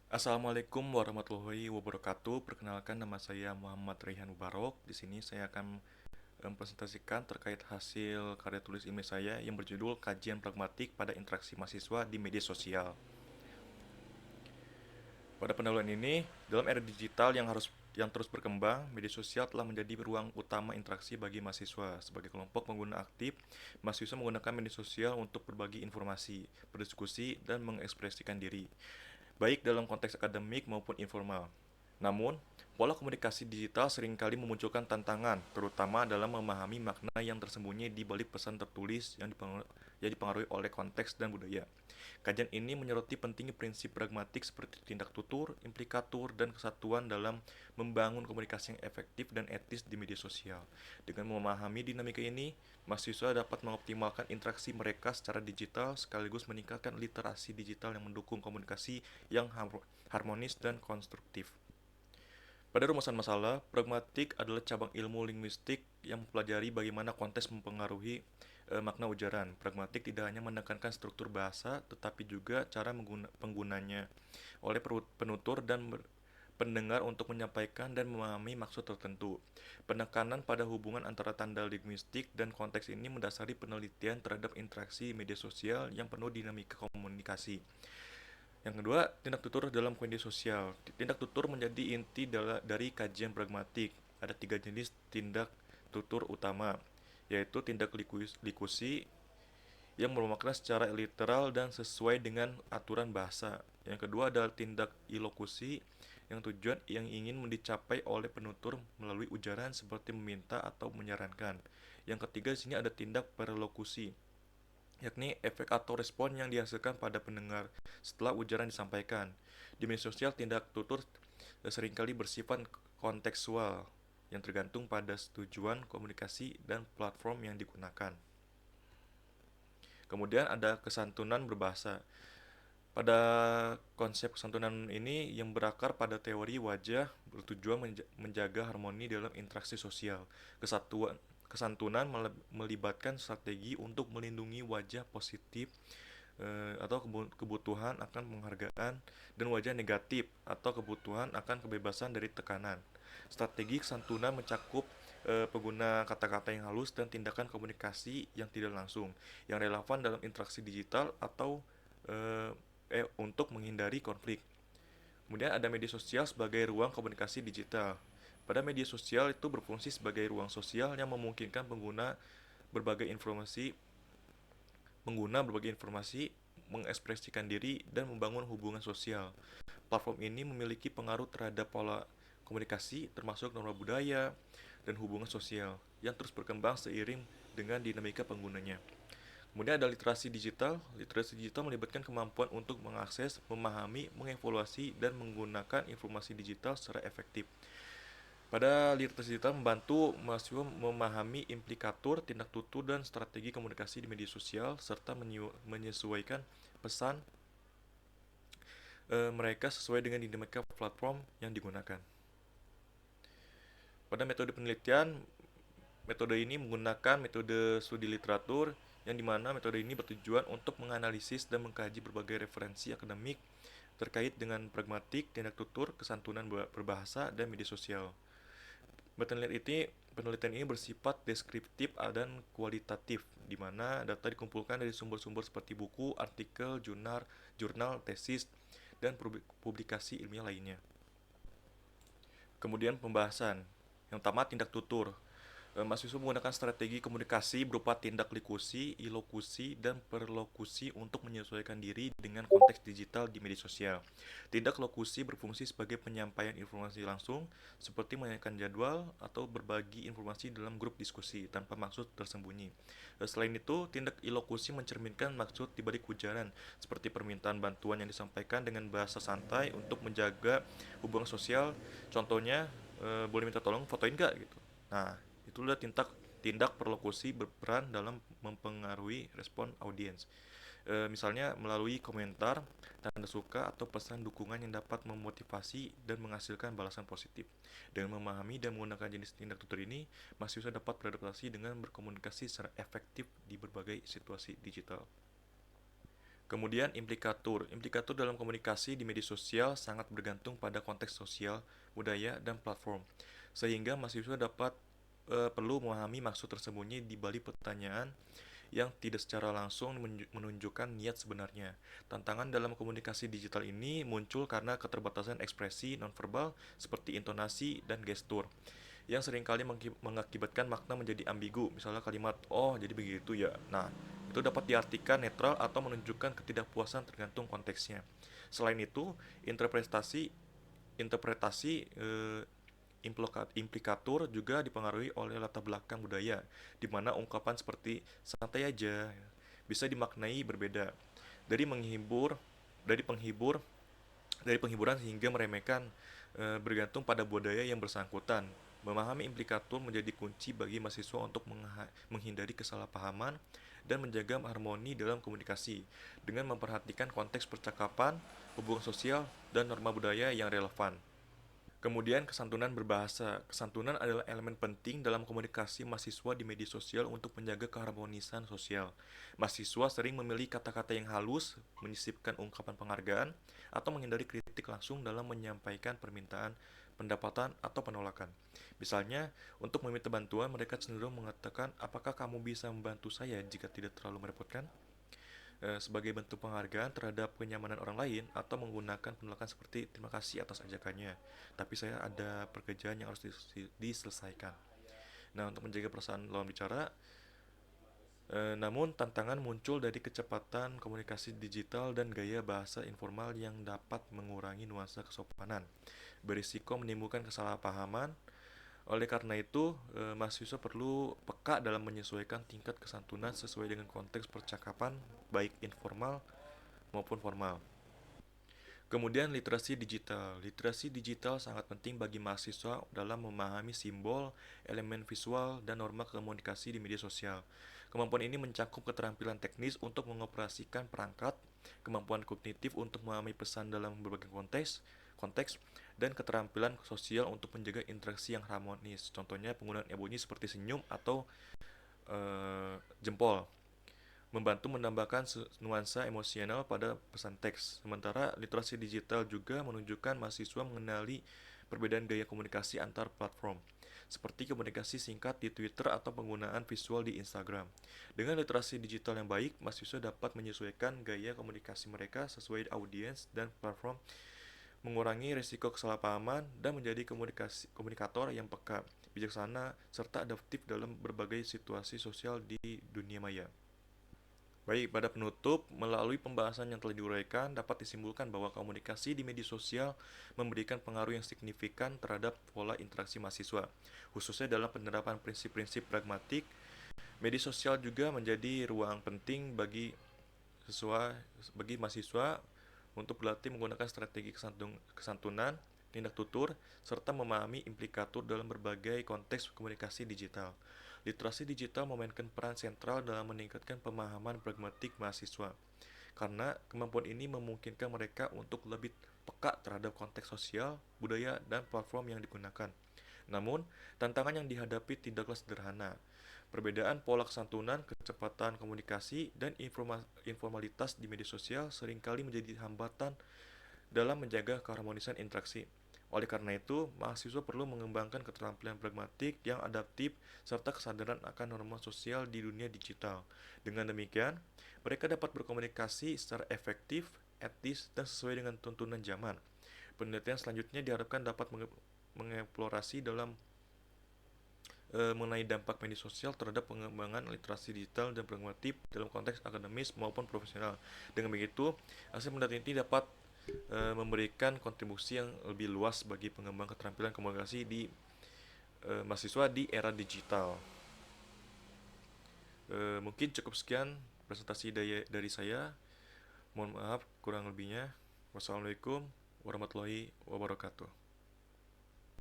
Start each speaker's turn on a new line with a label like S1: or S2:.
S1: Assalamualaikum warahmatullahi wabarakatuh. Perkenalkan, nama saya Muhammad Raihan Mubarok. Di sini saya akan mempresentasikan terkait hasil karya tulis ilmiah saya yang berjudul Kajian Pragmatik pada Interaksi Mahasiswa di Media Sosial. Pada pendahuluan ini, dalam era digital yang terus berkembang, media sosial telah menjadi ruang utama interaksi bagi mahasiswa. Sebagai kelompok pengguna aktif, mahasiswa menggunakan media sosial untuk berbagi informasi, berdiskusi, dan mengekspresikan diri, baik dalam konteks akademik maupun informal. Namun, pola komunikasi digital seringkali memunculkan tantangan, terutama dalam memahami makna yang tersembunyi di balik pesan tertulis yang dipengaruhi oleh konteks dan budaya. Kajian ini menyoroti pentingnya prinsip pragmatik seperti tindak tutur, implikatur, dan kesatuan dalam membangun komunikasi yang efektif dan etis di media sosial. Dengan memahami dinamika ini, mahasiswa dapat mengoptimalkan interaksi mereka secara digital sekaligus meningkatkan literasi digital yang mendukung komunikasi yang harmonis dan konstruktif. Pada rumusan masalah, pragmatik adalah cabang ilmu linguistik yang mempelajari bagaimana konteks mempengaruhi makna ujaran. Pragmatik tidak hanya menekankan struktur bahasa, tetapi juga cara penggunanya oleh penutur dan pendengar untuk menyampaikan dan memahami maksud tertentu. Penekanan pada hubungan antara tanda linguistik dan konteks ini mendasari penelitian terhadap interaksi media sosial yang penuh dinamika komunikasi. Yang kedua, tindak tutur dalam media sosial. Tindak tutur menjadi inti dari kajian pragmatik. Ada tiga jenis tindak tutur utama, yaitu tindak likusi yang bermakna secara literal dan sesuai dengan aturan bahasa. Yang kedua adalah tindak ilokusi yang tujuan yang ingin dicapai oleh penutur melalui ujaran seperti meminta atau menyarankan. Yang ketiga di sini ada tindak perlokusi, yakni efek atau respon yang dihasilkan pada pendengar setelah ujaran disampaikan. Di media sosial, tindak tutur seringkali bersifat kontekstual yang tergantung pada tujuan komunikasi dan platform yang digunakan. Kemudian ada kesantunan berbahasa. Pada konsep kesantunan ini yang berakar pada teori wajah bertujuan menjaga harmoni dalam interaksi sosial. Kesantunan melibatkan strategi untuk melindungi wajah positif atau kebutuhan akan penghargaan, dan wajah negatif atau kebutuhan akan kebebasan dari tekanan. Strategi kesantunan mencakup pengguna kata-kata yang halus dan tindakan komunikasi yang tidak langsung yang relevan dalam interaksi digital atau eh, untuk menghindari konflik. Kemudian ada media sosial sebagai ruang komunikasi digital. Pada media sosial itu berfungsi sebagai ruang sosial yang memungkinkan berbagai informasi berbagai informasi, mengekspresikan diri, dan membangun hubungan sosial. Platform ini memiliki pengaruh terhadap pola komunikasi, termasuk norma budaya dan hubungan sosial, yang terus berkembang seiring dengan dinamika penggunanya. Kemudian ada literasi digital. Literasi digital melibatkan kemampuan untuk mengakses, memahami, mengevaluasi, dan menggunakan informasi digital secara efektif. Pada literasi digital membantu mahasiswa memahami implikatur, tindak tutur, dan strategi komunikasi di media sosial, serta menyesuaikan pesan mereka sesuai dengan dinamika platform yang digunakan. Pada metode penelitian, metode ini menggunakan metode studi literatur, yang dimana metode ini bertujuan untuk menganalisis dan mengkaji berbagai referensi akademik terkait dengan pragmatik, tindak tutur, kesantunan berbahasa, dan media sosial. Penelitian ini bersifat deskriptif dan kualitatif, di mana data dikumpulkan dari sumber-sumber seperti buku, artikel, jurnal, tesis, dan publikasi ilmiah lainnya. Kemudian pembahasan. Yang pertama, tindak tutur. Mahasiswa menggunakan strategi komunikasi berupa tindak likusi, ilokusi, dan perlokusi untuk menyesuaikan diri dengan konteks digital di media sosial. Tindak lokusi berfungsi sebagai penyampaian informasi langsung, seperti menanyakan jadwal atau berbagi informasi dalam grup diskusi tanpa maksud tersembunyi. Selain itu, tindak ilokusi mencerminkan maksud dibalik ujaran, seperti permintaan bantuan yang disampaikan dengan bahasa santai untuk menjaga hubungan sosial. Contohnya, boleh minta tolong fotoin gak gitu. Nah, itulah tindak perlokusi berperan dalam mempengaruhi respon audiens. Misalnya melalui komentar, tanda suka, atau pesan dukungan yang dapat memotivasi dan menghasilkan balasan positif. Dengan memahami dan menggunakan jenis tindak tutur ini, mahasiswa dapat beradaptasi dengan berkomunikasi secara efektif di berbagai situasi digital. Kemudian implikatur. Implikatur dalam komunikasi di media sosial sangat bergantung pada konteks sosial, budaya, dan platform. Sehingga mahasiswa perlu memahami maksud tersembunyi di balik pertanyaan yang tidak secara langsung menunjukkan niat sebenarnya. Tantangan dalam komunikasi digital ini muncul karena keterbatasan ekspresi nonverbal seperti intonasi dan gestur yang seringkali mengakibatkan makna menjadi ambigu. Misalnya kalimat "oh, jadi begitu ya". Nah, itu dapat diartikan netral atau menunjukkan ketidakpuasan tergantung konteksnya. Selain itu, interpretasi interpretasi implikatur juga dipengaruhi oleh latar belakang budaya, di mana ungkapan seperti "santai aja" bisa dimaknai berbeda, dari menghibur, dari penghibur, dari penghiburan hingga meremehkan, bergantung pada budaya yang bersangkutan. Memahami implikatur menjadi kunci bagi mahasiswa untuk menghindari kesalahpahaman dan menjaga harmoni dalam komunikasi dengan memperhatikan konteks percakapan, hubungan sosial, dan norma budaya yang relevan. Kemudian kesantunan berbahasa. Kesantunan adalah elemen penting dalam komunikasi mahasiswa di media sosial untuk menjaga keharmonisan sosial. Mahasiswa sering memilih kata-kata yang halus, menyisipkan ungkapan penghargaan, atau menghindari kritik langsung dalam menyampaikan permintaan, pendapatan, atau penolakan. Misalnya, untuk meminta bantuan, mereka cenderung mengatakan, "Apakah kamu bisa membantu saya jika tidak terlalu merepotkan?" Sebagai bentuk penghargaan terhadap kenyamanan orang lain, atau menggunakan penolakan seperti "terima kasih atas ajakannya, tapi saya ada pekerjaan yang harus diselesaikan". Nah, untuk menjaga perasaan lawan bicara, namun tantangan muncul dari kecepatan komunikasi digital dan gaya bahasa informal yang dapat mengurangi nuansa kesopanan, berisiko menimbulkan kesalahpahaman. Oleh karena itu, mahasiswa perlu peka dalam menyesuaikan tingkat kesantunan sesuai dengan konteks percakapan, baik informal maupun formal. Kemudian literasi digital. Literasi digital sangat penting bagi mahasiswa dalam memahami simbol, elemen visual, dan norma komunikasi di media sosial. Kemampuan ini mencakup keterampilan teknis untuk mengoperasikan perangkat, kemampuan kognitif untuk memahami pesan dalam berbagai konteks, dan keterampilan sosial untuk menjaga interaksi yang harmonis. Contohnya penggunaan emoji seperti senyum atau jempol membantu menambahkan nuansa emosional pada pesan teks. Sementara literasi digital juga menunjukkan mahasiswa mengenali perbedaan gaya komunikasi antar platform, seperti komunikasi singkat di Twitter atau penggunaan visual di Instagram. Dengan literasi digital yang baik, mahasiswa dapat menyesuaikan gaya komunikasi mereka sesuai audiens dan platform, mengurangi risiko kesalahpahaman, dan menjadi komunikator yang peka, bijaksana, serta adaptif dalam berbagai situasi sosial di dunia maya. Baik, pada penutup, melalui pembahasan yang telah diuraikan, dapat disimpulkan bahwa komunikasi di media sosial memberikan pengaruh yang signifikan terhadap pola interaksi mahasiswa, khususnya dalam penerapan prinsip-prinsip pragmatik. Media sosial juga menjadi ruang penting bagi mahasiswa untuk berlatih menggunakan strategi kesantunan, tindak tutur, serta memahami implikatur dalam berbagai konteks komunikasi digital. Literasi digital memainkan peran sentral dalam meningkatkan pemahaman pragmatik mahasiswa, karena kemampuan ini memungkinkan mereka untuk lebih peka terhadap konteks sosial, budaya, dan platform yang digunakan. Namun, tantangan yang dihadapi tidaklah sederhana. Perbedaan pola kesantunan, kecepatan komunikasi, dan informalitas di media sosial seringkali menjadi hambatan dalam menjaga keharmonisan interaksi. Oleh karena itu, mahasiswa perlu mengembangkan keterampilan pragmatik yang adaptif serta kesadaran akan norma sosial di dunia digital. Dengan demikian, mereka dapat berkomunikasi secara efektif, etis, dan sesuai dengan tuntunan zaman. Penelitian selanjutnya diharapkan dapat mengeksplorasi mengenai dampak media sosial terhadap pengembangan literasi digital dan pragmatik dalam konteks akademis maupun profesional. Dengan begitu, hasil penelitian ini dapat memberikan kontribusi yang lebih luas bagi pengembang keterampilan komunikasi di mahasiswa di era digital. Mungkin cukup sekian presentasi dari saya. Mohon maaf kurang lebihnya. Wassalamualaikum warahmatullahi wabarakatuh.